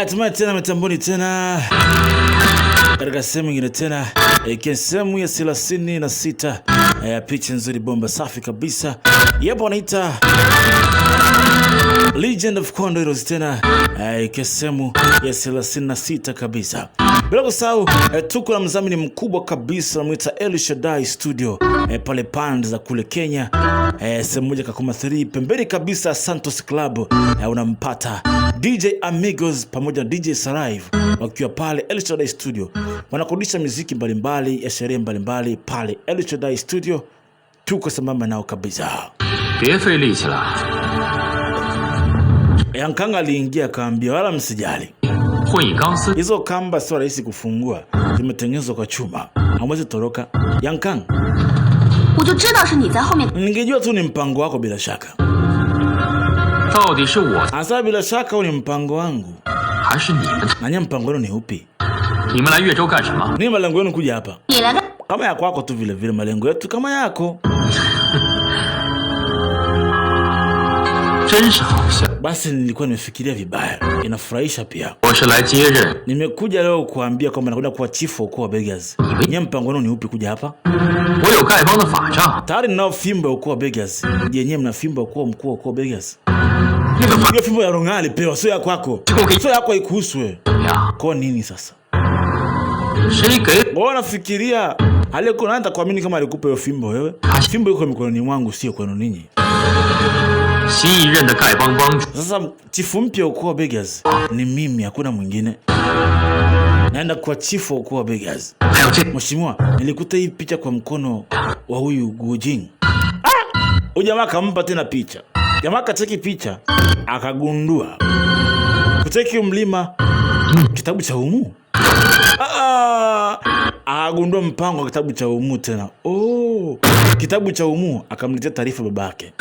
Haya, tumai tena mitamboni tena katika sehemu nyingine tena, ikiwa sehemu ya 36 ya picha nzuri bomba safi kabisa. Yapo wanaita Legend of Condor tena, ikiwa sehemu ya 36 kabisa. Bila kusahau tuko na mzamini mkubwa kabisa anaitwa El Shaddai Studio pale pande za kule Kenya, sehemu moja Kakuma 3 pembeni kabisa Santos Club. Unampata DJ Amigos pamoja na DJ Sarive wakiwa pale El Shaddai Studio, wanakodisha muziki mbalimbali ya sherehe mbalimbali pale El Shaddai Studio. Tuko sambamba nao kabisa. Yankanga aliingia akaambia wala msijali, hizo kamba sio rahisi kufungua, zimetengenezwa kwa chuma, hamwezi toroka. Yankang, ningejua tu ni mpango wako bila shaka. Asa bila shaka ni mpango wangu. Nanya mpango wenu ni upi? Ni malengo yenu kuja hapa kama ya kwako tu vile vile malengo yetu kama yako. Basi nilikuwa nimefikiria vibaya, inafurahisha pia. Nimekuja leo kuambia kwamba nakwenda kuwa chief wa ukoo wa Beggars. Nye mpango wenu ni upi kuja hapa? Tayari ninao fimbo ya ukoo wa Beggars. Je, nye mna fimbo ya ukoo wa Beggars? Hiyo fimbo ya Rongali pewa, sio ya kwako. Sio yako ikuhuswe. Kwa nini sasa? Mbona fikiria aliyeko nani atakuamini kama alikupa hiyo fimbo wewe? Fimbo iko mikononi mwangu, sio kwenu ninyi. Sasa chifu mpya ukoo wa Beggars ni mimi, hakuna mwingine. Naenda kwa chifu wa ukoo wa Beggars. Mheshimiwa, nilikuta hii picha kwa mkono wa huyu Gujing. Jamaa kampa tena picha. Jamaa kateki picha akagundua kuteki mlima kitabu cha Umu. Agundua mpango wa kitabu cha Umu tena. Kitabu cha Umu akamletea taarifa babake.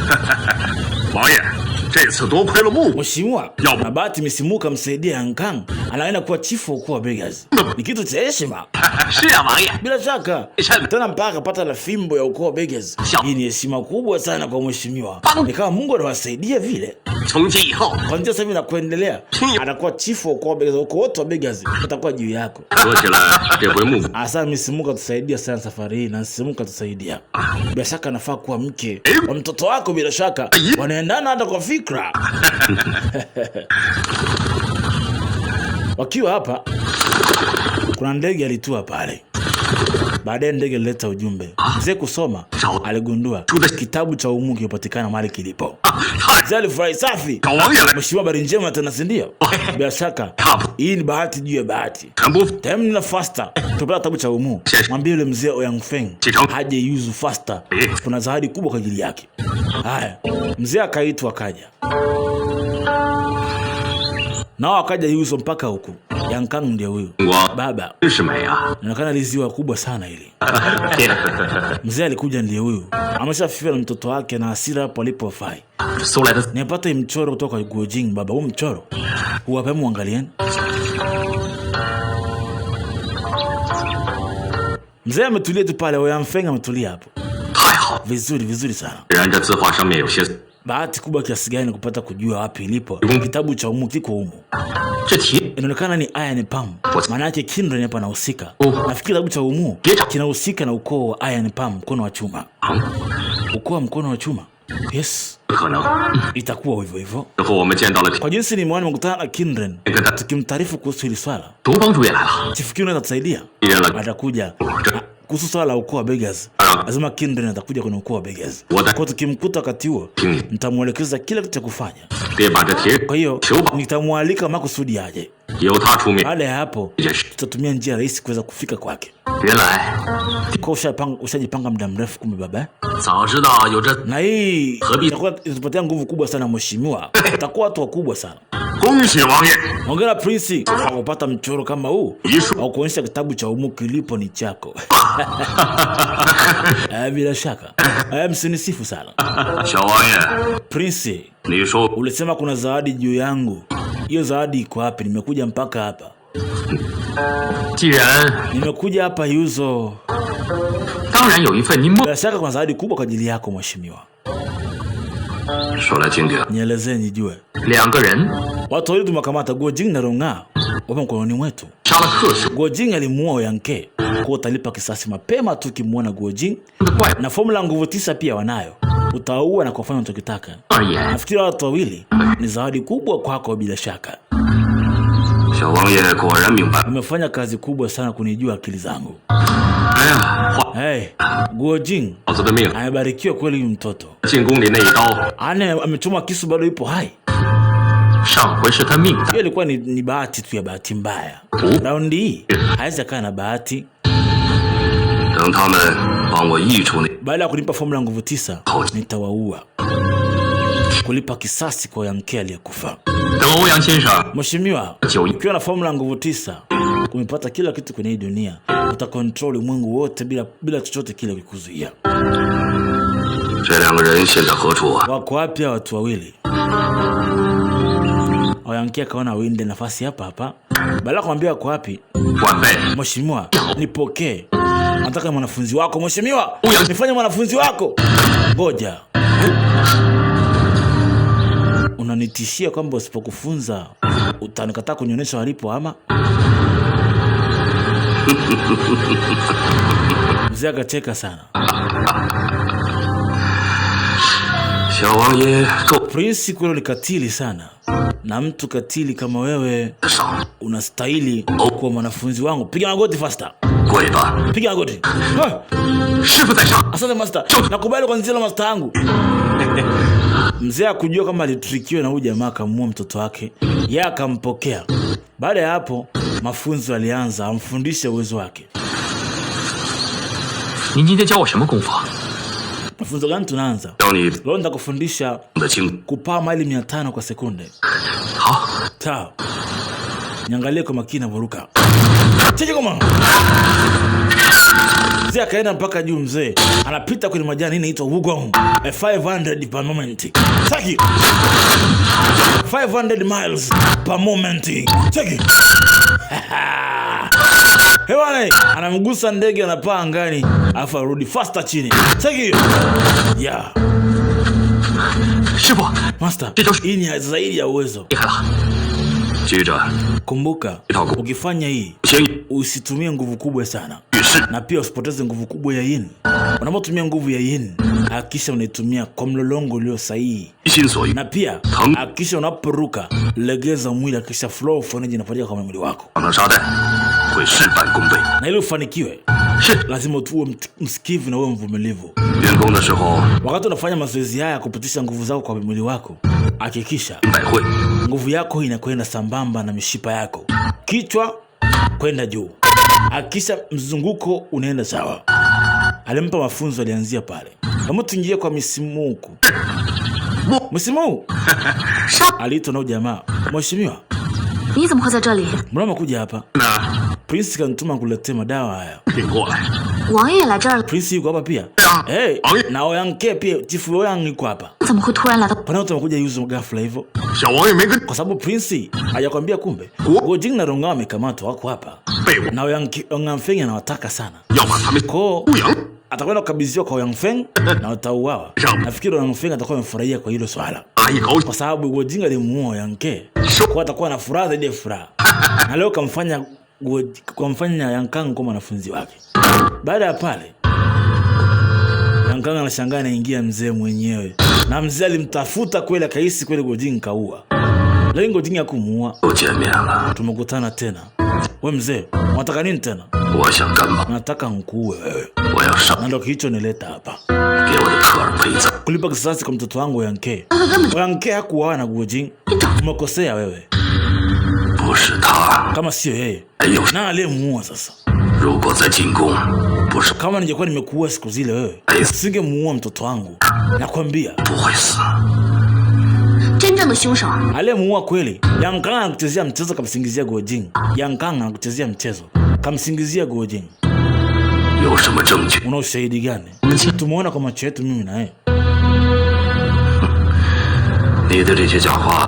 Mheshimiwa, Mabati misimuka msaidia Yankang, anaenda kuwa chifu wa ukoo wa Beggars. Ni kitu cha heshima. Bila shaka. Tena mpaka pata la fimbo ya ukoo wa Beggars. Hii ni heshima kubwa sana kwa mheshimiwa. Ni kama Mungu anawasaidia vile. Kwanza sasa hivi na kuendelea, atakuwa chifu wa ukoo wa Beggars. Ukoo wote wa Beggars utakuwa juu yako. Asa misimuka tusaidia sana safari hii, na misimuka tusaidia. Bila shaka nafaa kuwa mke wa mtoto wako, bila shaka. Wanaendana hata kwa fikra. Wakiwa hapa kuna ndege alitua pale. Baadaye ndege ilileta ujumbe. Mzee kusoma aligundua kitabu cha Umu kipatikana mahali kilipo. Mzee alifurahi safi. Mheshimiwa, habari njema tena, si ndio? Bila shaka hii ni bahati juu ya bahati. Time na faster tupata kitabu cha Umu. Mwambie yule mzee Oyangfeng haje yuzu faster. Kuna zawadi kubwa kwa ajili yake. Haya, mzee akaitwa akaja. Nao akaja yuzo mpaka huku. Yankang ndio huyu. Baba, inaonekana liziwa kubwa sana hili. Mzee alikuja ndio huyu. Ameshafia na mtoto wake na hasira hapo alipofai. Nipata mchoro kutoka kwa Gujing baba. Huu mchoro huwape muangalieni. Mzee ametulia tu pale, Oyangfeng ametulia hapo. Vizuri sana. Bahati kubwa kiasi gani kupata kujua wapi ilipo kitabu cha Umu kiko Umu. Inaonekana ni Iron Palm. Maana yake Kindred hapa anahusika. Nafikiri kitabu cha Umu kinahusika na ukoo wa Iron Palm, mkono wa chuma. Ukoo wa mkono wa chuma. Yes. Itakuwa hivyo hivyo. Kwa jinsi nimeona mkutana na Kindred, tukimtaarifu kuhusu hili swala. Chifu Kindred atatusaidia. Atakuja kuhusu swala la ukoo wa Beggars. Lazima Kindred atakuja kwenye ukoo wa Beggars. Kwa tukimkuta wakati huo, nitamuelekeza kila kitu cha kufanya. Kwa hiyo nitamwalika makusudi aje. Baada ya hapo tutatumia njia rahisi kuweza kufika kwake. Kwa ushajipanga muda mrefu kumbe baba. Na hii itakupatia nguvu kubwa sana mheshimiwa. Utakuwa watu wakubwa sana. Hongera Prince kwa kupata mchoro kama huu au kuonyesha kitabu cha Umu kilipo ni chako. Bila shaka. Msinisifu sana. Prince, ulisema kuna zawadi juu yangu. Hiyo zawadi iko wapi? Nimekuja mpaka hapa. Nimekuja hapa yuzo. Bila shaka kuna zawadi kubwa kwa ajili yako mheshimiwa. Nielezeni nijue. Watu wawili tumekamata Gujing na Ronga. wapo mkononi mwetu. Guo Jing alimuua Yanke, kwa utalipa kisasi mapema tu kimuona Guo Jing. Na formula nguvu 9 pia wanayo. Utaua na kufanya unachotaka. Nafikiri watu wawili ni zawadi kubwa kwako bila shaka. Umefanya kazi kubwa sana kunijua akili zangu. Hey, Guo Jing amebarikiwa kweli huyu mtoto. Amechoma kisu bado yupo hai. Hiyo ilikuwa ni bahati tu ya bahati mbaya. Raundi hii haiwezi kaa na bahati. Baada ya kunipa formula nguvu 9, nitawaua. Kulipa kisasi kwa Yanke aliyekufa. Mheshimiwa, ukiwa na formula nguvu 9, umepata kila kitu kwenye hii dunia. Utakontrol ulimwengu wote bila chochote kile kukuzuia. Wako wapi watu wawili? Yanke akaona winde nafasi hapa hapa. Baada kumwambia wako wapi? Mheshimiwa, nipokee. Nataka mwanafunzi wako mheshimiwa. Nifanye mwanafunzi wako. Ngoja. Unanitishia kwamba usipokufunza utanikataa kunionyesha walipo ama? Mzee akacheka sana. Prince kweli ni katili sana. Na mtu katili kama wewe unastahili kuwa mwanafunzi wangu. Piga magoti faster. Piga magoti. Asante master. Nakubali kwa nzila master wangu. Mzee akujua kama alitrikiwa na huyu jamaa akamuua mtoto wake. Yeye akampokea. Baada ya hapo mafunzo yalianza, amfundishe uwezo wake. Mafunzo gani tunaanza? Leo nitakufundisha kupaa maili 500 kwa sekunde. Sawa. Niangalie kwa makini vuruka. Cheki kama. Mzee akaenda mpaka juu mzee. Anapita kwenye majani inaitwa Wugong. 500 per moment. Cheki. 500 miles per moment. Cheki. Hewane, anamgusa ndege anapaa angani, afa rudi faster chini. Cheki. Yeah. Shifu, master, hii ni zaidi ya uwezo. Kumbuka, ukifanya hii usitumie nguvu kubwa sana. Na pia usipoteze nguvu kubwa ya yin. Unapotumia nguvu ya yin, hakikisha unaitumia kwa mlolongo ulio sahihi. Na pia hakikisha unaporuka legeza mwili, hakikisha flow of energy inapatikana kwa mwili wako. Na ili ufanikiwe, lazima uwe msikivu na uwe mvumilivu. Wakati unafanya mazoezi haya kupitisha nguvu zako kwa mwili wako, hakikisha nguvu yako inakwenda sambamba na mishipa yako. Kichwa kwenda juu. Hakikisha mzunguko unaenda sawa. Alimpa mafunzo, alianzia pale. Kama tuingie kwa misimu huku. Misimu? Aliitwa na jamaa. Mheshimiwa, mbona umekuja hapa? Prince kanituma kuletea madawa haya. Prince yuko hapa pia? Hey, na Yanke pia, Chifu Ouyang yuko hapa. Pana watu wamekuja yuzo ghafla hivyo. Kwa sababu Prince hajakwambia kumbe. Guo Jing na Rongao wamekamatwa wako hapa. Na Ouyang Feng anawataka sana. Kwa atakwenda kukabidhiwa kwa Ouyang Feng na watauawa. Nafikiri Ouyang Feng atakuwa amefurahia kwa hilo swala. Kwa sababu Guo Jing alimuua Yanke. Kwa atakuwa na furaha zaidi ya furaha. Na leo kumfanya Yankang kama mwanafunzi wake. Baada ya pale Yankang anashangaa anaingia mzee mwenyewe. Na mzee alimtafuta kweli, akahisi kweli Guo Jing kaua. Lakini Guo Jing hakumuua. Tumekutana tena. Wewe mzee, unataka nini tena? Nataka nikuue wewe. Na ndio hicho nileta hapa. Kulipa kisasi kwa mtoto wangu Yanke. Yanke hakuuawa na Guo Jing. Umekosea wewe. Kama sio yeye, na aliyemuua sasa. Kama ningekuwa nimekuua siku zile wewe, singemuua mtoto wangu. Nakwambia. Aliyemuua kweli. Yankang anakuchezea mchezo kamsingizia Guo Jing. Yankang anakuchezea mchezo kamsingizia Guo Jing. Una ushahidi gani? Tumeona kwa macho yetu mimi na yeye.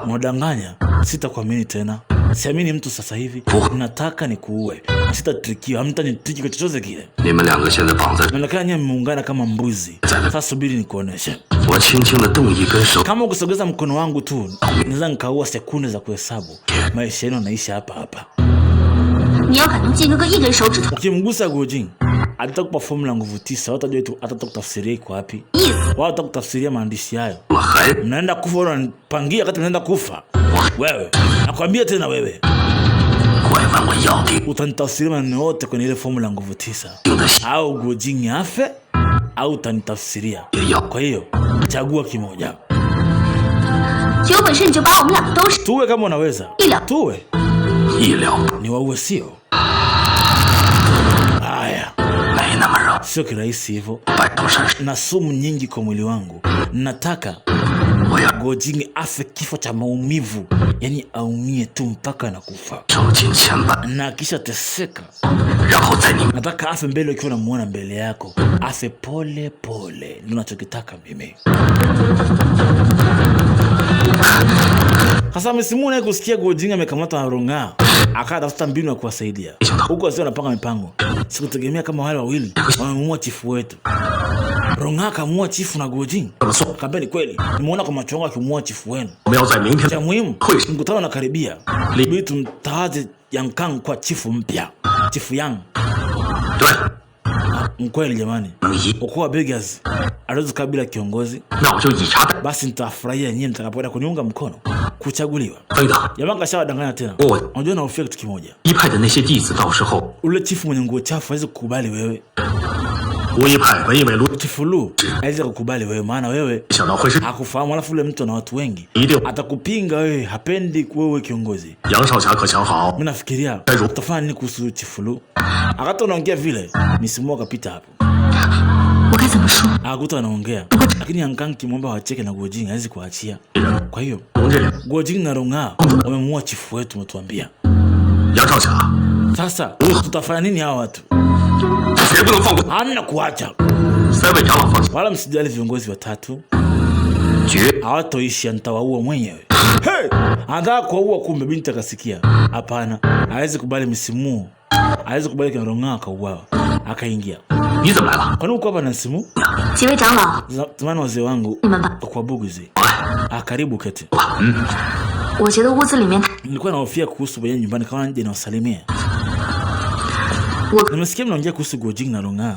Unadanganya, sitakuamini tena. Siamini mtu sasa hivi. Nataka nikuue. Sitatrikiwa, hamtanitriki kwa chochote kile. Inaonekana nyinyi mmeungana kama mbuzi. Sasa subiri nikuoneshe. Kama ukisogeza mkono wangu tu, naweza nikaua sekunde za kuhesabu. Maisha yenu naisha hapa hapa. Ukimgusa Guojing, atakupa formula nguvu 9. Watajua tu atakutafsiria iko wapi. Wao watakutafsiria maandishi hayo. Mnaenda kufa, unapangia wakati mnaenda kufa. Wewe, nakwambia tena wewe. Utanitafsiria maneno yote kwenye ile formula nguvu 9. Au Guojing afe au utanitafsiria. Kwa hiyo, chagua kimoja. Tuwe kama unaweza. Tuwe. Ni waue sio? Haya. Sio kirahisi hivyo. Na sumu nyingi kwa mwili wangu. Nataka Guojing afe kifo cha maumivu. Yani aumie tu mpaka na kufa. Na kisha teseka. Nataka afe mbele ukiwa unamuona mbele yako. Afe pole pole. Ndio nachokitaka mimi. Hasa msimu naye kusikia Guojing amekamata Ronga. Akatafuta mbinu ya kuwasaidia. Huko sio anapanga mipango. Sikutegemea kama wale wawili wamemuua chifu wetu. Ronga akamuua chifu na Guojing. Akamwambia ni kweli. Nimeona kwa macho yangu akimuua chifu wenu. Cha muhimu, mkutano unakaribia. Libidi tumtaje Yang Kang kwa chifu mpya. Chifu Yang. Mkweli jamani. Ukua Beggars aliweza kabila kiongozi. Basi nitafurahia nyinyi mtakapoenda kuniunga mkono kuchaguliwa. Jamaa kashawadanganya tena. Unajua na ufia kitu kimoja. Ule chifu mwenye nguo chafu hawezi kukubali wewe. Chifu Lu hawezi kukubali wewe, maana wewe hakufahamu, alafu ule mtu na watu wengi atakupinga wewe, hapendi wewe kiongozi. Mimi nafikiria utafanya nini kuhusu Chifu Lu? Akati unaongea vile, misimu akapita hapo. Akuta anaongea, lakini Yang Kang kimwomba wacheke na Guojing hawezi kuachia. Kwa hiyo Guojing na Ronga wamemuua chifu wetu, mtuambia. Sasa tutafanya nini hawa watu? Hamna kuacha. Wala msijali viongozi watatu. Hawatoishi, nitawaua mwenyewe. Hey! Anataka kuua, kumbe binti akasikia. Hapana, hawezi kubali msimu. Hawezi kubali kwa Ronga akauawa. Akaingia. Kwa nini uko hapa na msimu? Zamani wazee wangu kwa Buguzi. Karibu keti. Nilikuwa nahofia kuhusu bwana nyumbani kama nje na wasalimia. Nimesikia mnaongea kuhusu Guojing na Ronga.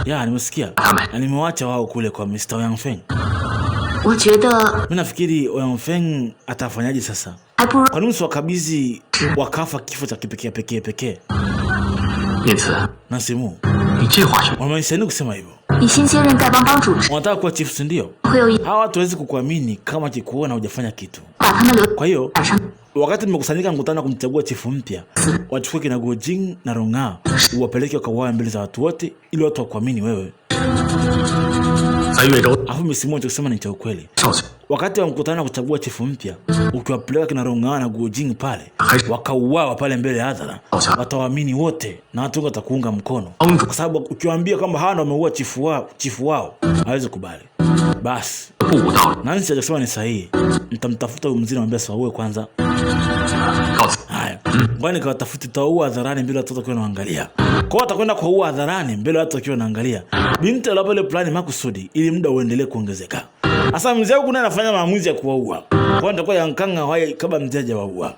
Ya, nimesikia. Na nimewaacha wao kule kwa Mr. Yang Feng. Mimi nafikiri Yang Feng atafanyaje sasa? Kwa nini wakabidhi wakafa kifo cha pekee? Nasimu. Wamaanisha nini kusema hivyo? Wanataka kuwa chief, ndio? Hawa watu hawezi kukuamini kama kikuona hujafanya kitu. Kwa hiyo wakati nimekusanyika mkutano kumchagua chifu mpya, wachukue kina Guojing na Ronga, uwapeleke wakauawe mbele za watu wote ili watu wakuamini wewe. Afu misimu kusema ni cha ukweli. Wakati wa mkutano kuchagua chifu mpya, ukiwapeleka kina Ronga na Guojing pale, wakauawa pale mbele ya hadhara, watawaamini wote na watu watakuunga mkono. Kwa sababu ukiwaambia kwamba hawa ndio wameua chifu wao, hawezi kubali. Basi Nancy alisema ni sahihi. Nitamtafuta huyo mzee, namwambia sawa kwanza. Haya. Bwana kawatafuti taua hadharani mbele watu wakiwa wanaangalia. Kwa watakwenda kwa huo hadharani mbele watu wakiwa wanaangalia. Binti alapa ile plani makusudi ili muda uendelee kuongezeka. Sasa mzee huko naye anafanya maamuzi ya kuwaua. Kwa ndio kwa Yang Kang hawai kama mzee hajawaua.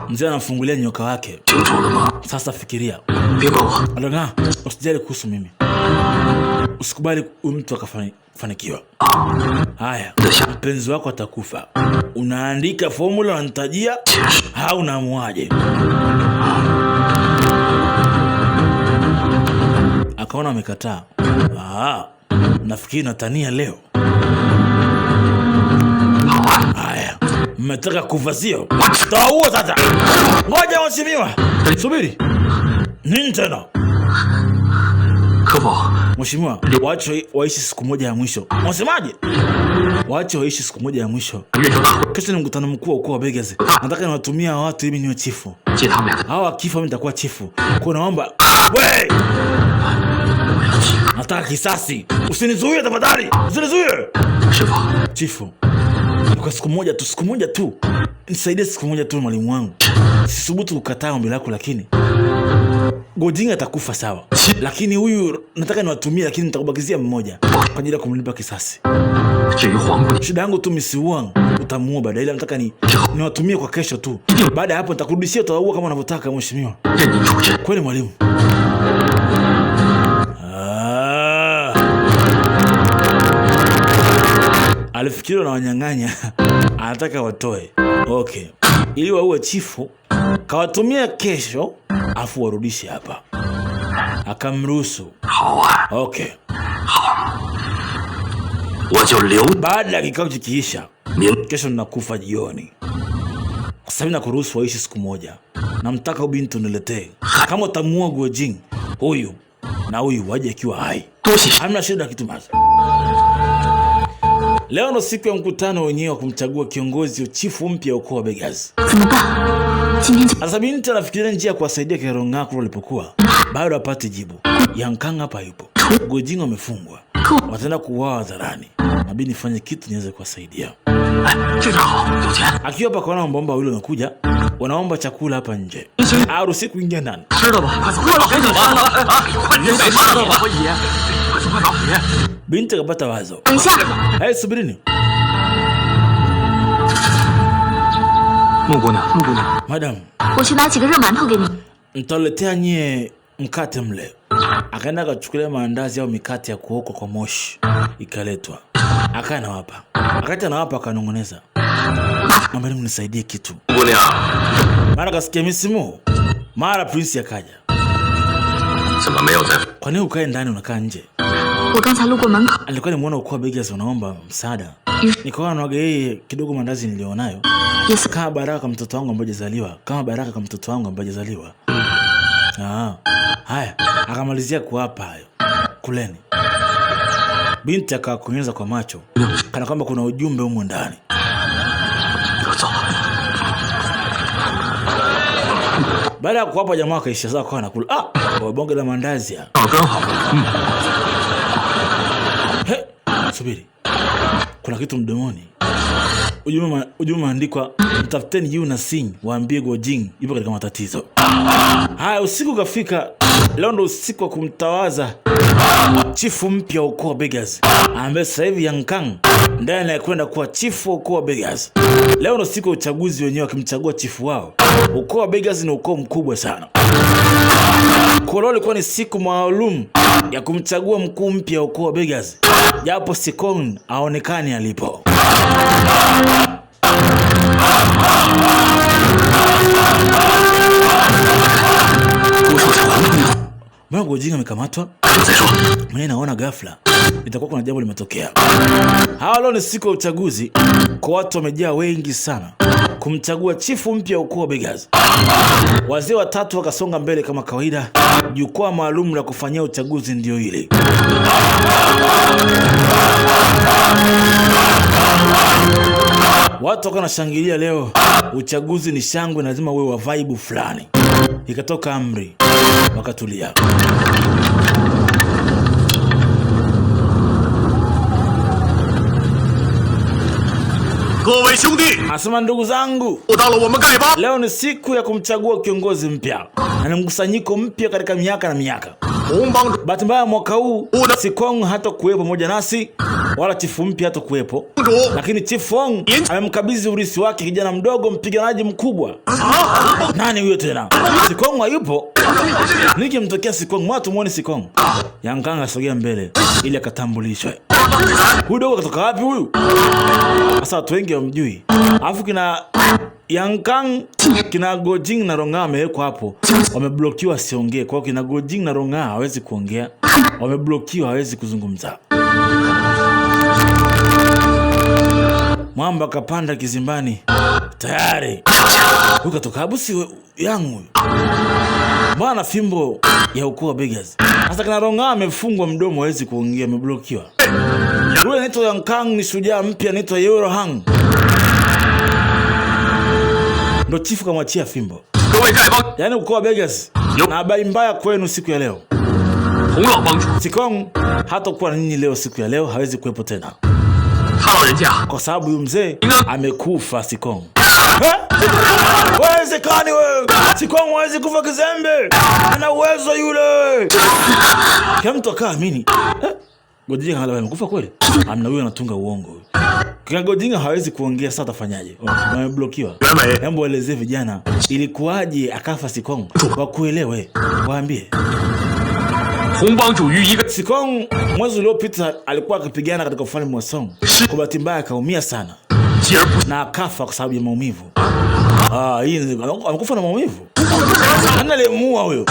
Mzee anafungulia nyoka wake. Sasa fikiria. Alona, usijali kuhusu mimi. Usikubali mtu akafanikiwa. Haya, mpenzi wako atakufa. Unaandika formula unanitajia au unamuaje? Akaona amekataa. Nafikiri natania leo. Haya, mmetaka kufa sio? Taua sasa. Ngoja mheshimiwa. Subiri. Nini tena? Mheshimiwa, waache waishi siku moja ya mwisho. Unasemaje? Waache waishi siku moja ya mwisho. Kesho ni mkutano mkuu wa ukoo wa Beggars. Nataka niwatumia watu ili niwe chifu. Hawa kifa mimi nitakuwa chifu. Kwa naomba, wewe. nataka kisasi. Usinizuie tafadhali. Usinizuie. Chifu. Kwa siku moja tu. Nisaidie siku moja tu mwalimu wangu. Sisubutu kukataa ombi lako lakini Gojing atakufa sawa. Lakini huyu nataka niwatumie lakini nitakubakizia mmoja kwa ajili ya kumlipa kisasi. Shida yangu tu Misi Wang utamuua baadaye, ila nataka niwatumie kwa kesho tu. Baada ya hapo nitakurudishia, utaua kama unavyotaka mheshimiwa. Kweli mwalimu. Alifikiri na wanyang'anya. Anataka watoe. Okay. Ili waue chifu, kawatumia kesho, afu warudishe hapa. Akamruhusu. Okay. Baada ya kikao kikiisha, kesho ninakufa jioni. Kwa sababu nakuruhusu waishi siku moja. Namtaka binti uniletee. Kama utamuua Gojing, huyu na huyu waje akiwa hai. Hamna shida kitu maza. Leo ndo siku ya mkutano wenyewe wa kumchagua kiongozi wa chifu mpya ukoo wa Begazi. Sasa binti anafikiria njia ya kuwasaidia Kerongaku walipokuwa. Bado hapati jibu. Yang Kang hapa yupo. Gojing wamefungwa. Wataenda kuuawa hadharani. Nabidi nifanye kitu niweze kuwasaidia. Akiwa hapa kaona mbomba wawili wanakuja, wanaomba chakula hapa nje. Haruhusi kuingia ndani. Binti kapata wazo. Hey, subirini. Madam, nitaletea nyie mkate mle. Akaenda akachukulia maandazi au mikate ya kuokwa kwa moshi. Ikaletwa. Akana wapa. Akati anawapa akanongoneza. Naomba mnisaidie kitu. Mara kasikia misimu. Mara prince akaja. Kwa nini ukae ndani unakaa nje? Alikuwa nimeona ukoo wa Begazi wanaomba msaada. Nikaona nawaga yeye kidogo mandazi nilionayo. Kama baraka mtoto wangu ambaye hajazaliwa. Haya, akamalizia kuwapa hayo. Kuleni. Binti akakunyeza kwa macho. Kana kwamba kuna ujumbe humo ndani. Baada ya kuwapa jamaa kaisha zao kwa nakula. Bonge la mandazi ya. Subiri. Kuna kitu mdomoni. Ujumbe andikwa, mtafuteni Yu na Sing, waambie Gojing yupo katika matatizo. Haya, usiku kafika. Leo ndo usiku wa kumtawaza chifu mpya wa ukoo wa Begazi, ambaye sasa hivi Yang Kang ndiye anayekwenda kuwa chifu wa ukoo wa Begazi. Leo ndo siku ya uchaguzi wenyewe wakimchagua chifu wao. Ukoo wa Begazi ni ukoo mkubwa sana. Kwa leo ilikuwa ni siku maalum ya kumchagua mkuu mpya wa ukoo wa Begazi, japo Sikong haonekani alipo. Mbona Gojing amekamatwa? Mimi naona ghafla itakuwa kuna jambo limetokea. Leo ni siku ya uchaguzi, kwa watu wamejaa wengi sana kumchagua chifu mpya ukoo wa Begazi. Wazee watatu wakasonga mbele kama kawaida. Jukwaa maalum la kufanyia uchaguzi ndio hili. Watu wanashangilia leo. Uchaguzi ni shangwe, lazima uwe wa vibe fulani. Ikatoka amri, wakatulia. Asema ndugu zangu, leo ni siku ya kumchagua kiongozi mpya. Na mkusanyiko mpya katika miaka na miaka. Bahati mbaya mwaka huu Sikong hata kuwepo pamoja nasi, wala chifu mpya hata kuwepo. Lakini Chifu Wang amemkabidhi urithi wake kijana mdogo mpiganaji mkubwa. Nani huyo tena? Sikong hayupo. Nikimtokea Sikong, watu muone Sikong. Yang Kang asogea mbele ili akatambulishwe. Huyu dogo katoka wapi huyu? Sasa watu wengi wamjui. Alafu kina Yang Kang, kina Gojing na Ronga wamewekwa hapo. Wameblokiwa siongee. Kwa kina Gojing na Ronga hawezi kuongea. Wameblokiwa, hawezi kuzungumza. Mwamba kapanda kizimbani. Tayari. Huyu katoka habusi yangu. Bwana fimbo ya ukoo wa Begazi. Sasa kina Ronga amefungwa mdomo, hawezi kuongea, ameblokiwa. Yule anaitwa Yang Kang ni shujaa mpya, anaitwa Yoro Hang. Ndo chifu kamwachia fimbo. Yaani ukoo wa Begazi na habari mbaya kwenu siku ya leo. Sikong hatakuwa na nini leo, siku ya leo hawezi kuwepo tena. Kwa sababu huyu mzee amekufa Sikong. Hawezekani wewe. Sikong hawezi kufa kizembe. Ana uwezo yule. Kila mtu akaamini. Godinga hala amekufa kweli? Amna huyo anatunga uongo. Kwa Godinga hawezi kuongea, sasa atafanyaje? Wameblokiwa. Hebu elezee vijana ilikuwaje akafa Sikong? Wakuelewe. Waambie. Sikong mwezi uliopita alikuwa akipigana katika ufalme wa Song. Kwa bahati mbaya akaumia sana na akafa kwa sababu ya maumivu. Hii amekufa na maumivu. Nani alimuua huyo?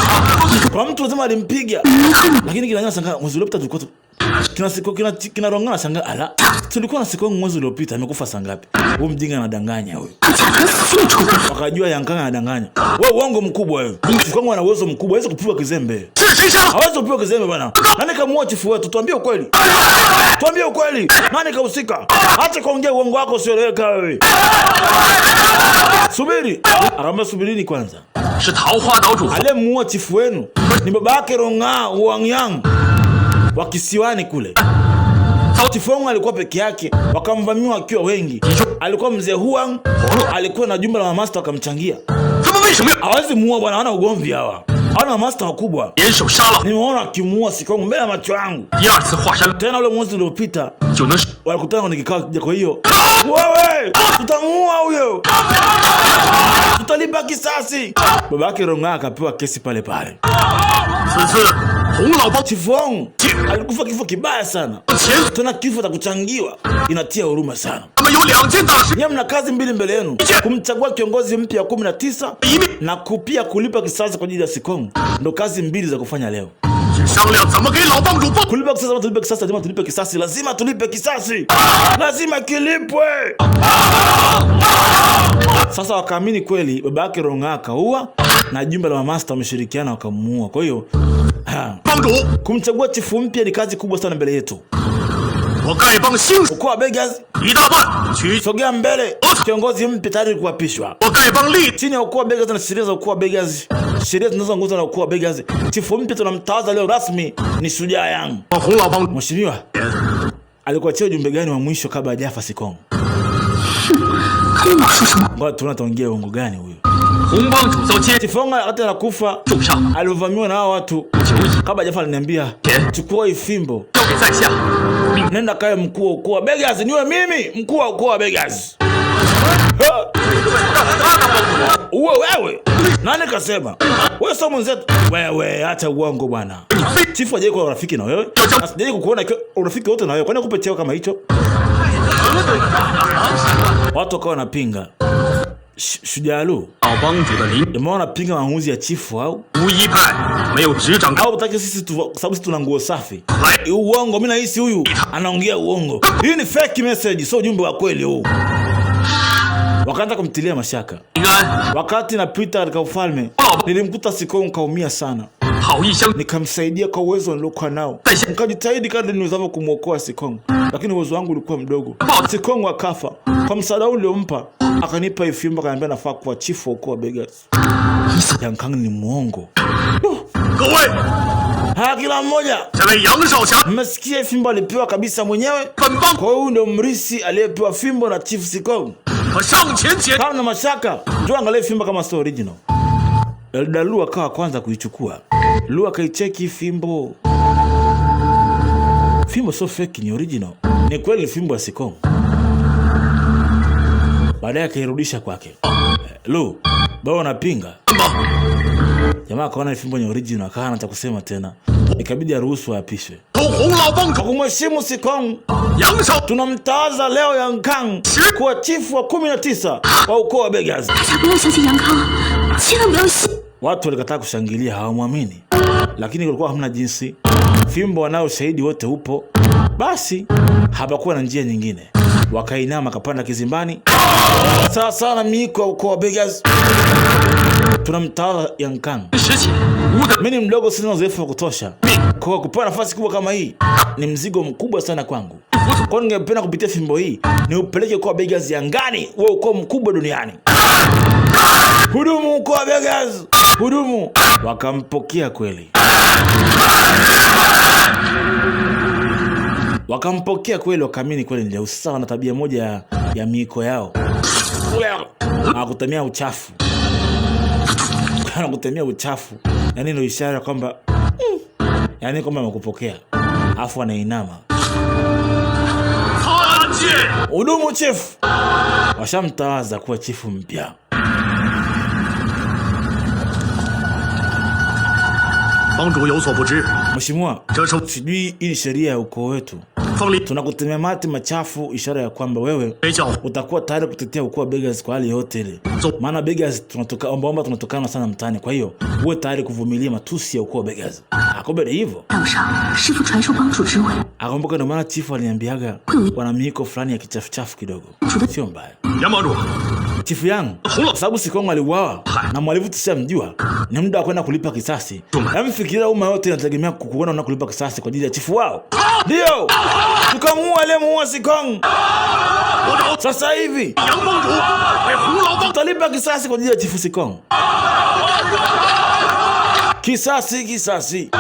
Kwa mtu lazima alimpiga. Lakini kinanyana sanga mwezi uliopita tulikuwa kinarongana sanga ala. Tulikuwa na Sikong mwezi uliopita amekufa saa ngapi? Huyo mjinga anadanganya huyo. Wakajua Yankang anadanganya. Wewe uongo mkubwa wewe. Sikong ana uwezo mkubwa, hawezi kupigwa kizembe. Hawezi kupigwa kizembe bwana. Nani kamuua chifu wetu? Tuambie ukweli. Tuambie ukweli. Nani kahusika? Acha kuongea uongo wako usieleweka wewe. Subiri. Aramba subirini kwanza. Aliyemuua chifu wenu ni babake Ronga Wangyang wa kisiwani kule. Chifu alikuwa peke yake, wakamvamia wakiwa wengi. Alikuwa mzee Huang, alikuwa na jumba la master wakamchangia. Hawezi muua bwana, wana ugomvi hawa. Hawana master wakubwa. Nimeona akimuua Sikong mbele ya macho yangu. Tena ule mwezi uliopita walikutana kwenye kikao, kwa hiyo wewe tutamuua huyo. Tutalipa kisasi. Babake Ronga akapewa kesi pale pale. Chifu Wang alikufa kifo kibaya sana. Tena kifo cha kuchangiwa, inatia huruma sana. Nyinyi mna kazi mbili mbele yenu. Kumchagua kiongozi mpya wa 19 na kupia kulipa kisasi kwa ajili ya Sikong. Ndio kazi mbili za kufanya leo. Kulipa kisasi, tulipe kisasi, lazima tulipe kisasi, lazima tulipe kisasi. Lazima kilipwe. Sasa wakaamini kweli babake Ronga akaua na jumba la master wameshirikiana wakamuua. Kwa hiyo kumchagua chifu mpya ni kazi kubwa sana mbele yetu. Ukoo wa Begas sogea mbele, kiongozi mpya tayari kuapishwa. Chini ya ukoo wa Begas na sheria za ukoo wa Begas, sheria zinazoongozwa na ukoo wa Begas, chifu mpya tunamtawaza leo rasmi ni Shujaa Yang. Mheshimiwa, alikuwa cheo jumbe gani wa mwisho kabla hajafa Sikong? Ngoja tunataongea uongo gani huyo? Chifu hata anakufa alivamiwa na hao watu. Kabla hajafa aliniambia, chukua hii fimbo, nenda kae mkuu wa ukoo wa Begas. Niwe mimi mkuu wa ukoo wa Begas. Wewe nani kasema? Wewe sio mwenzetu. Wewe acha uongo bwana. Chifu hajaje kwa rafiki na wewe? Asijaje kukuona urafiki wote na wewe. Kwani akupe cheo kama hicho? Watu wakawa wanapinga. Shujaa Lu, umeona pinga maamuzi ya chifu au? Au utaki sisi sababu sisi tuna nguo safi. Uongo, mimi nahisi huyu anaongea uongo. Hii ni fake message, sio ujumbe wa kweli huu. Wakaanza kumtilia mashaka. Wakati napita katika ufalme, nilimkuta Sikong kaumia sana. Nikamsaidia kwa uwezo niliokuwa nao. Nikajitahidi kadri niwezavyo kumuokoa Sikong, lakini uwezo wangu ulikuwa mdogo. Sikong akafa. Kwa msaada uliompa, akanipa ifimba, akaniambia nafaa kuwa chifu wa ukoo wa Begas. Yankang ni muongo. Kila mmoja mmesikia fimbo alipewa kabisa mwenyewe. Kwa hiyo ndio mrisi aliyepewa fimbo na Chief Sikong. Kama na mashaka, njoo angalia fimbo kama sio original. Elder Lu akawa kwanza kuichukua. Lu akaicheki fimbo. Fimbo sio fake, ni original. Ni kweli fimbo ya Sikong. Baadaye akairudisha kwake. Lu, bado unapinga? Jamaa akaona fimbo ni original, akaana cha kusema tena. Ikabidi aruhusu apishwe. Kumheshimu Sikong, tunamtawaza leo Yankang kuwa chifu wa 19 wa ukoo wa Begas. Watu walikataa kushangilia, hawamwamini. Lakini kulikuwa hamna jinsi. Fimbo wanao shahidi wote upo. Basi hapakuwa na njia nyingine. Wakainama kapanda kizimbani. Sawa sana miiko wa ukoo wa Begas. Tunamtawaza Yankang. Mimi ni mdogo, sina uzoefu wa kutosha. Kwa kupewa nafasi kubwa kama hii ni mzigo mkubwa sana kwangu. Kwa ningependa kupitia fimbo hii ni upeleke kwa Begas angani, wewe uko mkubwa duniani. Hudumu kwa Begas, hudumu. Wakampokea kweli. Wakampokea kweli, wakaamini kweli ndio sawa na tabia moja ya miiko yao. Hakutemea uchafu. Anakutemea uchafu. Yaani ndio ishara kwamba yaani kwamba amekupokea. Afu anainama. Udumu chief. Washamtawaza kuwa chifu mpya. Mheshimiwa, sijui ili sheria ya ukoo wetu. Tunakutemea mate machafu, ishara ya kwamba wewe utakuwa tayari kutetea ukoo wa Beggars kwa hali yote ile. Maana Beggars tunatokana sana mtaani, kwa hiyo uwe tayari kuvumilia matusi ya ukoo wa Beggars. Akombe hivyo. Akomboka ndio maana chifu aliniambiaga wana miiko fulani ya kichafu kidogo. Sio mbaya. Chifu yangu, sababu Sikong aliuawa na mwalimu tushamjua, ni muda wa kwenda kulipa kisasi. Fikiria umma yote inategemea kukuona na kulipa kisasi kwa ajili ya chifu wao. Ndio. Tukamua aliyemuua Sikong. Sasa hivi tutalipa kisasi kwa ajili ya chifu Sikong. Kisasi.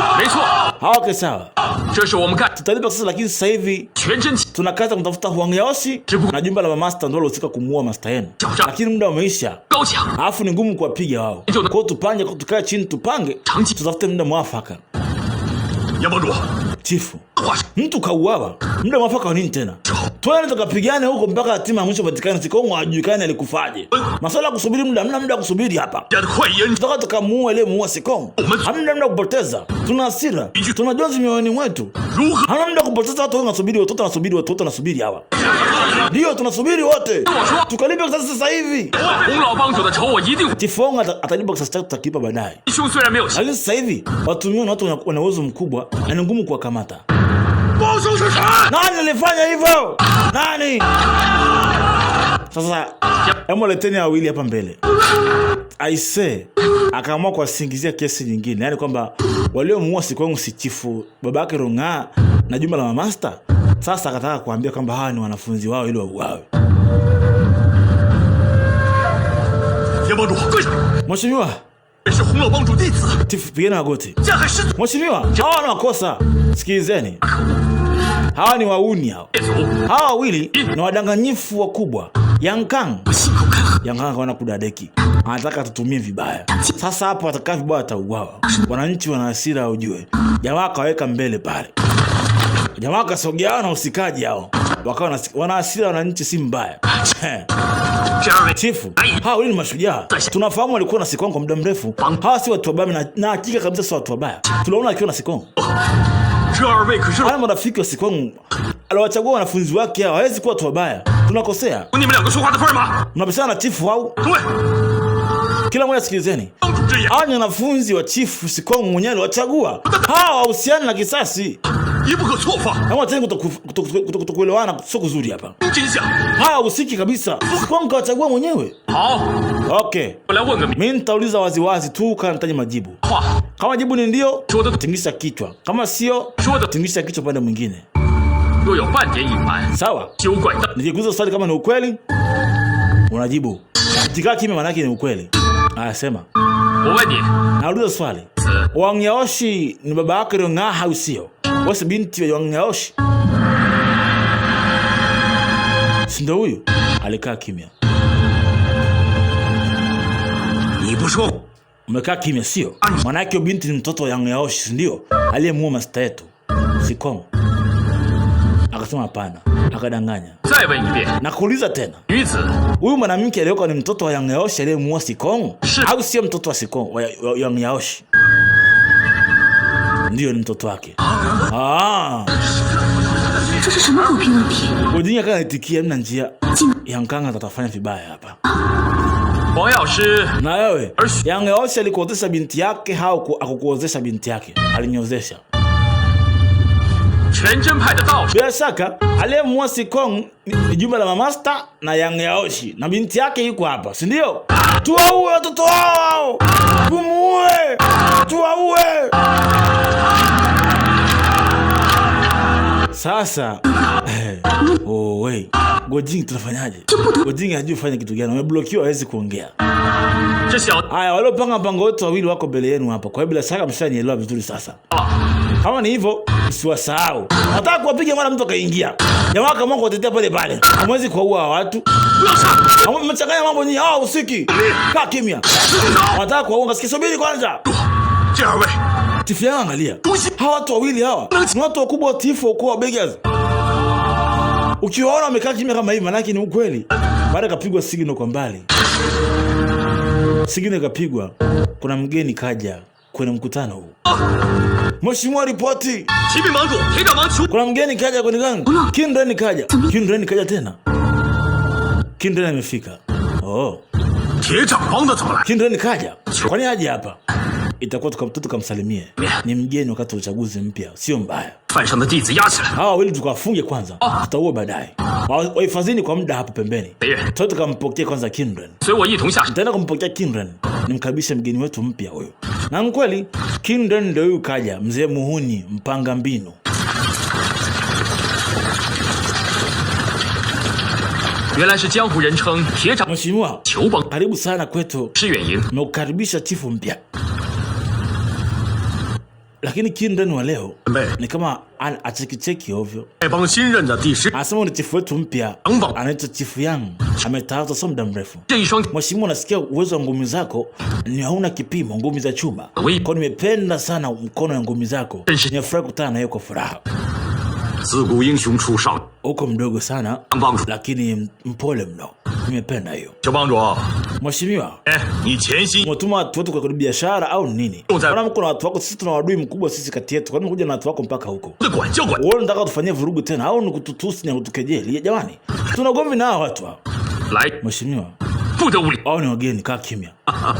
Hawa sawa. Tutalipa kisasi, lakini sasa hivi tunakaza kumtafuta Huang Yaoshi na jumba la master ndio walihusika kumuua master yenu. Lakini muda umeisha. Alafu ni ngumu kuwapiga wao. Kwa hiyo tupange, tukae chini tupange, tutafute muda mwafaka. Chifu, mtu kauawa. Muda mwafaka wa nini tena? Twende tukapigane huko mpaka hatima ya mwisho patikane. Sikong ajulikane alikufaje. Masuala kusubiri muda, hamna muda kusubiri hapa. Tutaka tukamuue ile muua Sikong. Hamna muda kupoteza. Tuna hasira. Tuna jonzi mioyoni mwetu. Hamna muda kupoteza, watu wanasubiri, watoto wanasubiri hawa. Ndio tunasubiri wote. Tukalipa kisasi sasa hivi. Chifu atalipa kisasi chake, tutakipa baadaye. Lakini sasa hivi watumio na watu wana uwezo mkubwa, ni ngumu kuwakamata. Nani alifanya hivyo? Nani? Sasa hebu leteni wawili hapa mbele. Aise akaamua kuwasingizia kesi nyingine, yaani kwamba waliomuua Sikong si chifu babake Ronga na jumba la master. Sasa akataka kuambia kwamba hawa ni wanafunzi wao ili wauawe. Mheshimiwa, chifu pigeni magoti. Mheshimiwa, hawa wana makosa. Sikilizeni. Hawa ni wauni hao. Hawa wawili ni wadanganyifu wakubwa. Yang Kang wana kudadeki. Anataka tutumie vibaya. Sasa hapo atakaa vibaya atauawa. Wananchi wana hasira ujue. Jamaa kaweka mbele pale. Jamaa kasogea na usikaji hao. Wakawa wana hasira, wananchi si mbaya. Chifu, hawa wawili ni mashujaa. Tunafahamu walikuwa na Sikong kwa muda mrefu. Hawa si watu wabaya na hakika kabisa si watu wabaya. Tunaona akiwa na Sikong. Haya marafiki wa Sikong aliwachagua wanafunzi wake, hawezi kuwa watu wabaya. Tunakosea. Mnapishana na chifu au? Kila mmoja sikilizeni. Hawa ni wanafunzi wa chifu Sikong mwenyewe aliwachagua. Hawa wahusiana na kisasi. Kama tena kutokuelewana sio kuzuri hapa. Hawa usiki kabisa. Sikong kawachagua mwenyewe. Okay. Mimi nitauliza waziwazi tu kana nitaje majibu. Kama jibu ni ndio, tingisha kichwa. Kama sio, tingisha kichwa pande mwingine. Sawa? Nikikuuliza swali kama ni ukweli, unajibu. Kikaa kimya maana yake ni ukweli. Haya sema. Nauliza swali. Huang Yaoshi ni baba yake Ronga au sio? Wewe si binti wa Huang Yaoshi? Si ndio huyu? Alikaa kimya. Umekaa kimya sio? Maana yake binti ni mtoto wa Huang Yaoshi, ndio? Aliyemuua master yetu Sikong. Akasema hapana, akadanganya. Nakuuliza tena. Huyu mwanamke aliyekuwa ni mtoto wa Huang Yaoshi aliyemuua Sikong au sio mtoto wa Sikong wa Huang Yaoshi? Ndio ni mtoto wake. Ujinga kana itikia mna njia. Yang Kang atatafanya vibaya hapa. Na wewe, Huang Yaoshi alikuozesha binti yake au akukuozesha binti yake? Alinyozesha. Bila shaka, aliyemuua Sikong ni jumba la master na Huang Yaoshi. Na binti yake yuko hapa, si ndio? Tuwaue watoto wao! Tumuue! Tuwaue! Sasa wait. Gojing tunafanyaje? Gojing hajui fanya kitu gani. Ameblokiwa, hawezi kuongea. Haya, waliopanga mpango wote wawili wako mbele yenu hapa. Kwa hiyo bila shaka mshanielewa vizuri sasa. Kama ni hivyo, Usiwasahau. Nataka kuwapiga mara mtu kaingia. Jamaa kama kutetea pale pale. Hamwezi kuua watu. Mmechanganya mambo nyingi. Usiki. Kaa kimya. Nataka kuwaunga. Sikisubiri kwanza. Tifu yangu angalia. Hawa watu wawili hawa ni watu wakubwa wa tifu ukoo wa Beggars. Ukiwaona wamekaa kimya kama hivi, manake ni ukweli. Baada kapigwa signal kwa mbali. Signal kapigwa. Kuna mgeni kaja kwenye mkutano huu. Mheshimiwa ripoti. Kuna mgeni kaja kwenye gangu. Kindren kaja. Kindren kaja tena. Kindren amefika. Kindren kaja. Kwani aje hapa? Itakuwa tukamsalimie. Ni mgeni wakati wa uchaguzi mpya, sio mbaya. Hawa wawili tukawafunge kwanza. Tutaua baadaye. Wahifadhini kwa muda hapo pembeni. Tuta tukampokea kwanza Kindren. Tutaenda kumpokea Kindren. Nimkaribishe mgeni wetu mpya huyo. Na mkweli Kindren ndio huyu kaja, mzee muhuni, mpanga mbinu. Mheshimiwa, karibu sana kwetu. Nimekukaribisha chifu mpya. Lakini Kindren wa leo ni kama achekicheki ovyo. Anasema ni chifu wetu mpya, anaitwa Chifu Yang. Ametawazwa sio muda mrefu. Mheshimiwa, nasikia uwezo wa ngumi zako ni hauna kipimo, ngumi za chuma. Kwa nimependa sana mkono wa ngumi zako. Nimefurahi kukutana na yeye kwa furaha. Uko mdogo sana, lakini mpole mno. Nimependa hiyo. Mheshimiwa, umetuma watu wetu kwa biashara au nini? Mbona mko na watu wako? Sisi tuna wadui mkubwa sisi kati yetu. Kwa nini unakuja na watu wako mpaka huko? Wewe unataka tufanyie vurugu tena au nikututusi na kutukejeli? Jamani, tuna gomvi na watu hao. Mheshimiwa, hao ni wageni, kaa kimya.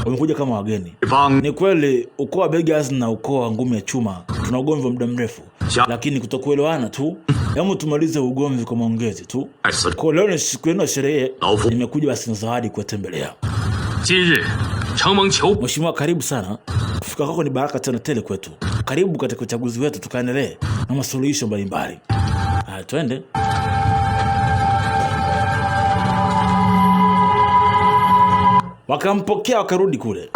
Wamekuja kama wageni. Ni kweli ukoo wa Beggars na ukoo wa ngumi ya chuma tuna ugomvi wa muda mrefu, lakini kutokuelewana tu. Hebu tumalize ugomvi kwa maongezi tu. Kwa leo ni siku ya sherehe, nimekuja basi na zawadi kuwatembelea. Mheshimiwa, karibu sana. Kufika kwako ni baraka tena tele kwetu. Karibu katika uchaguzi wetu, tukaendelee na masuluhisho mbalimbali. Twende. Wakampokea wakarudi kule.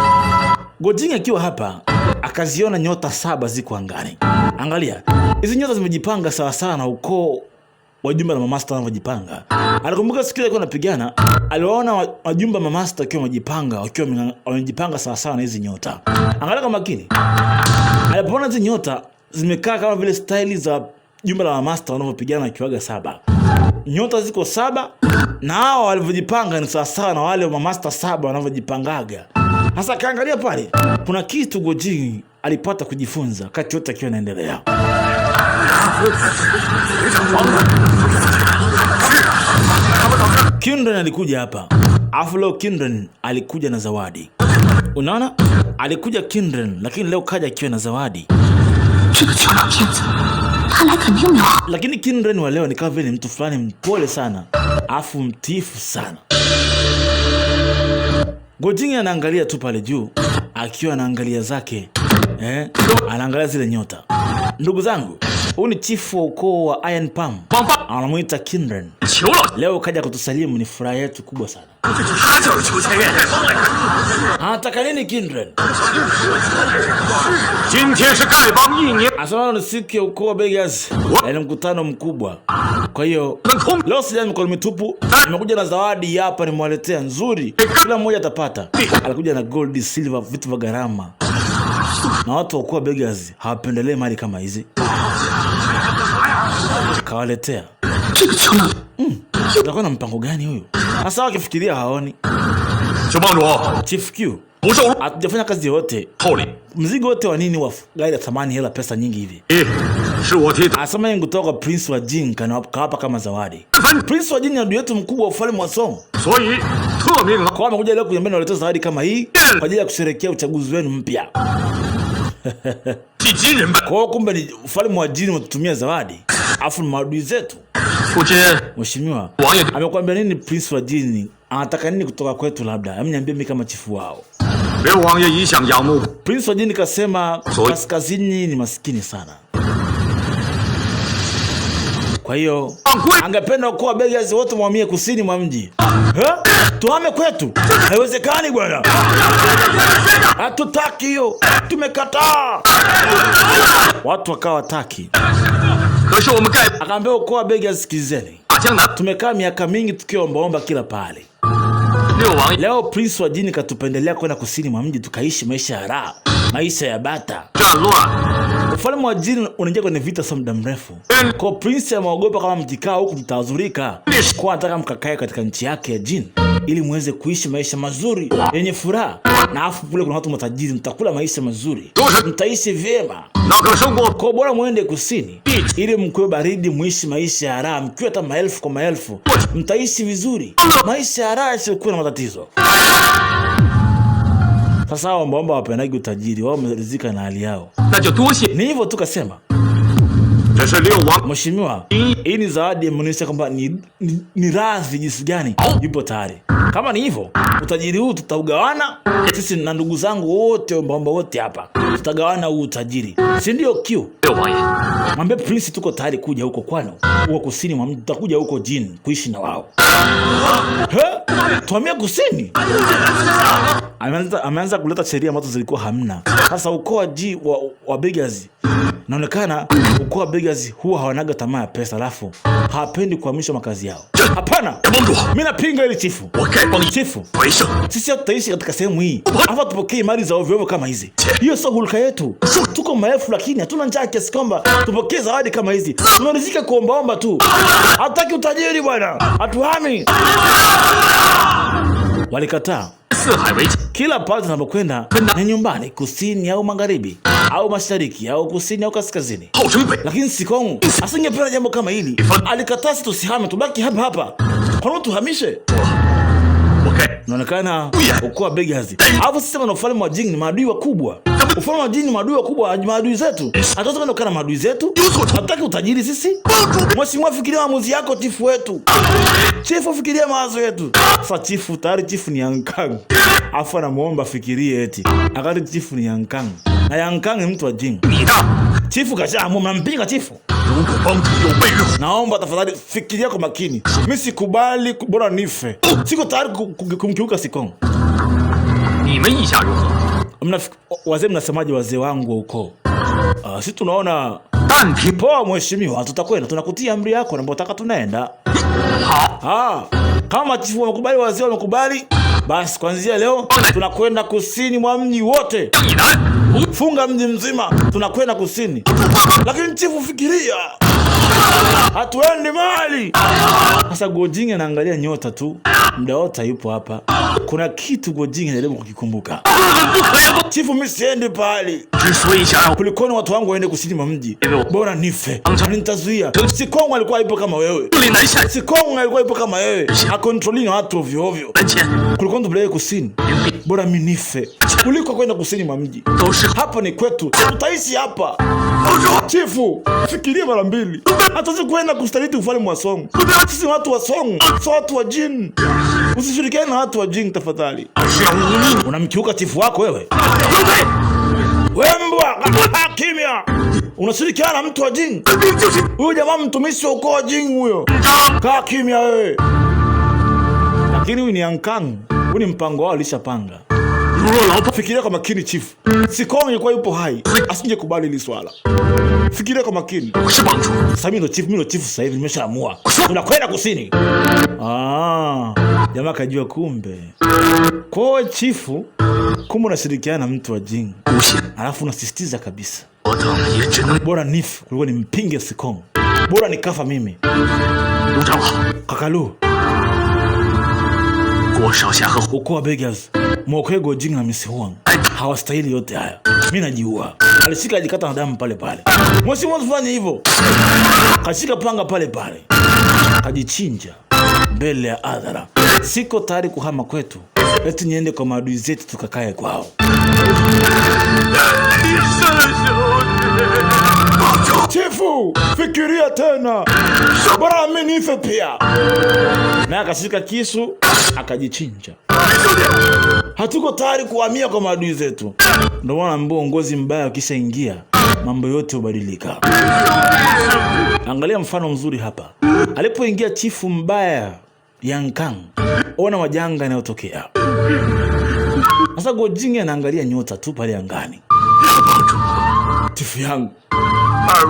Gojing akiwa hapa akaziona nyota 7 ziko angani. Angalia, hizi nyota zimejipanga sawa sawa na ukoo wa Jumba la Mamasta wanavyojipanga. Alikumbuka siku ile alikuwa anapigana, aliwaona wajumba Mamasta wakiwa wamejipanga sawa sawa na hizi nyota. Angalia kwa makini. Alipoona hizi nyota zimekaa kama vile staili za Jumba la Mamasta wanavyopigana kiwaga 7. Nyota ziko 7 na hao walivyojipanga ni sawa sawa na wale Mamasta 7 wanavyojipangaga. Sasa kaangalia pale, kuna kitu Gojing alipata kujifunza kati yote akiwa anaendelea. Kindren alikuja hapa. Afu leo Kindren alikuja na zawadi. Unaona? Alikuja Kindren, lakini leo kaja akiwa na zawadi. Lakini Kindren wa leo ni kama vile mtu fulani mpole sana, afu mtifu sana. Gojing anaangalia tu pale juu, akiwa anaangalia zake. Anaangalia zile nyota. Ndugu zangu, huyu ni chifu wa ukoo wa Iron Palm. Anamuita Kindren. Leo kaja kutusalimu, ni furaha yetu kubwa sana. Anataka nini Kindren? Asema ni siku ya ukoo wa Beggars. Ni mkutano mkubwa. Kwa hiyo leo sija mikono mitupu, nimekuja na zawadi hapa nimewaletea nzuri. Kila mmoja atapata. Alikuja na gold, silver, vitu vya gharama. Na watu wa ukoo wa Beggars hawapendelee mali kama hizi. Kawaletea. Utakuwa na mpango gani huyu? Sasa wakifikiria haoni. Chief Q, hatujafanya kazi yote. Mzigo wote wa nini wa gari ya thamani hela pesa nyingi hivi? Asema yangu kutoka Prince wa Jin kawapa kama zawadi. Prince wa Jin ni adui yetu mkubwa wa ufalme wa Song. Kwa amekuja leo kuniambia naleta zawadi kama hii kwa ajili ya kusherehekea uchaguzi wenu mpya. Kwa kumbe ni ufalme wa Jin mtutumia zawadi. Afu ni maadui zetu. Mheshimiwa, amekwambia nini Prince wa Jin? Anataka nini kutoka kwetu labda? Ameniambia mimi kama chifu wao. Prince wa Jin kasema kaskazini ni maskini sana. Kwa hiyo angependa ukoo wa Begazi wote muhamie kusini mwa mji. Tuhame kwetu? Haiwezekani bwana. Hatutaki hiyo. Tumekataa. Watu wakawa wataki. Akaambia ukoo wa Begazi, sikizeni. Tumekaa miaka mingi tukiombaomba kila pale. Leo Prince wa Jini katupendelea kwenda kusini mwa mji tukaishi maisha ya raha, maisha ya bata. Ufalme wa Jini unaingia kwenye vita sio muda mrefu. Kwa Prince ameogopa kama mkikaa huku mtazurika. Kwa anataka mkakae katika nchi yake ya Jini ili muweze kuishi maisha mazuri yenye furaha. Na afu kule kuna watu matajiri, mtakula maisha mazuri, mtaishi vyema. Kwa bora muende kusini ili mkue baridi, muishi maisha ya raha, mkiwa hata maelfu kwa maelfu, mtaishi vizuri, maisha ya raha yasiyokuwa na matatizo. Sasa ombaomba wapendagi utajiri, wao wameridhika na hali yao. Ni hivyo tu kasema, Mheshimiwa, hii ni zawadi imeonyesha kwamba ni radhi jinsi gani yupo tayari. Kama ni hivyo, utajiri huu tutaugawana sisi na ndugu zangu wote, ombaomba wote hapa. Tutagawana huu utajiri. Si ndio Q? Mwambie Prince tuko tayari kuja huko kwano. Huko kusini mwa mji, tutakuja huko Jini kuishi na wao. Tuhamia kusini? Ameanza kuleta sheria ambazo zilikuwa hamna. Sasa ukoo wa Begazi, naonekana ukoo wa Begazi huwa hawanaga tamaa ya pesa, alafu hawapendi kuhamisha makazi yao. Hapana, mimi napinga ile chifu. Chifu, sisi tutaishi katika sehemu hii, hapa tupokee mali za ovyo ovyo kama hizi. Hiyo sio hulka yetu. Tuko maelfu lakini hatuna njaa kiasi kwamba tupokee zawadi kama hizi. Tunarizika kuombaomba tu. Hataki utajiri bwana. Hatuhami. Walikataa. Kila pale tunapokwenda ni nyumbani, kusini au magharibi au mashariki au kusini au kaskazini. Lakini Sikong asingependa jambo kama hili. Alikataa sisi tusihame, tubaki hapa hapa. Kwa nini tuhamishe? Naonekana ukoo wa Begazi, alafu sisi na ufalme wa Jini ni maadui wakubwa. Ufalme wa Jini ni maadui wakubwa, maadui zetu. Hatuwezi kwenda kana maadui zetu. Hatutaki utajiri sisi. Mheshimiwa, fikiria maamuzi yako chifu wetu. Chifu, fikiria mawazo yetu. Sasa chifu tayari, chifu ni Yankang. Afu anamuomba fikirie eti. Akati chifu ni Yankang. Na Yankang ni mtu wa Jini. Chifu kashaamua, mnampinga chifu. Naomba tafadhali fikiria kwa makini. Mimi sikubali, bora nife. Siko tayari kumkiuka Sikong. Wazee mnasemaje wazee wangu wa ukoo? Sisi tunaona poa mheshimiwa, tutakwenda tunakutia amri yako na mbotaka tunaenda. Kama chifu wamekubali, wazee wamekubali, basi kuanzia leo tunakwenda kusini mwa mji wote. Funga mji mzima, tunakwenda kusini. Lakini chifu fikiria, hatuendi mali. Sasa Gojing anaangalia nyota tu, muda wote yupo hapa. Kuna kitu Gojing anajaribu kukikumbuka. Chifu, mimi siendi pale. Kulikoni watu wangu waende kusini mwa mji, bora nife. Nitazuia. Sikong alikuwa ipo kama wewe. Sikong alikuwa ipo kama wewe. Akontrolling watu ovyo ovyo. Kulikoni tupeleke kusini, bora mimi nife kuliko kwenda kusini mwa mji. Hapa ni kwetu, tutaishi hapa. Chifu, fikiria mara mbili. Hatuwezi kwenda kustaliti ufalme wa Song. Sisi watu wa Song, sio watu wa Jin. Usishirikiane na watu wa Jin tafadhali. Unamkiuka chifu wako wewe? Wembwa, kimya. Unashirikiana na mtu wa Jin? Huyo jamaa mtumishi wa ukoo wa Jin huyo. Kaa kimya wewe. Lakini huyu ni Yankang. Huyu ni mpango wao alishapanga. Fikiria kwa makini chifu. Sikong yuko yupo hai, asinge kubali hili swala. Fikiria kwa makini. Sasa mimi ndo chifu sasa hivi nimeshaamua. Tunakwenda kusini. Jamaa kajua kumbe. Kwa chifu, kumbe unashirikiana na mtu wa Jin. Alafu unasisitiza kabisa, bora nifu kuliko nimpinge Sikong. Bora nikafa mimi. Kakalu, ukoo wa Begazi, mwokoe Gojing na Miss Huang. Hawastahili yote haya. Mimi najiua. Alishika ajikata na damu pale pale. Mheshimiwa, usifanye hivyo. Kashika panga pale pale, kajichinja mbele ya adhara. Siko tayari kuhama kwetu eti niende kwa maadui zetu tukakae kwao. Chifu, fikiria tena. Bora mimi nife pia. Na akashika kisu akajichinja. Hatuko tayari kuhamia kwa maadui zetu. Ndio maana uongozi mbaya ukishaingia, mambo yote hubadilika. Angalia mfano mzuri hapa. Alipoingia chifu mbaya Yang Kang, ona majanga yanayotokea. Sasa Guo Jing anaangalia nyota tu pale angani. Chifu yangu,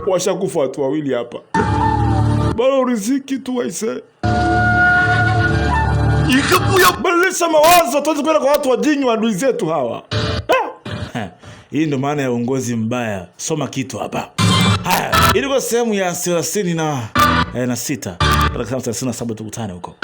washakufa watu wawili hapa. Bado riziki tu waise. Badilisha mawazo, tuweze kwenda kwa watu wajingi wa adui zetu hawa. Hii ndio maana ya uongozi mbaya. Soma kitu hapa. Haya, ilikuwa sehemu ya 36 mpaka 37 tukutane huko.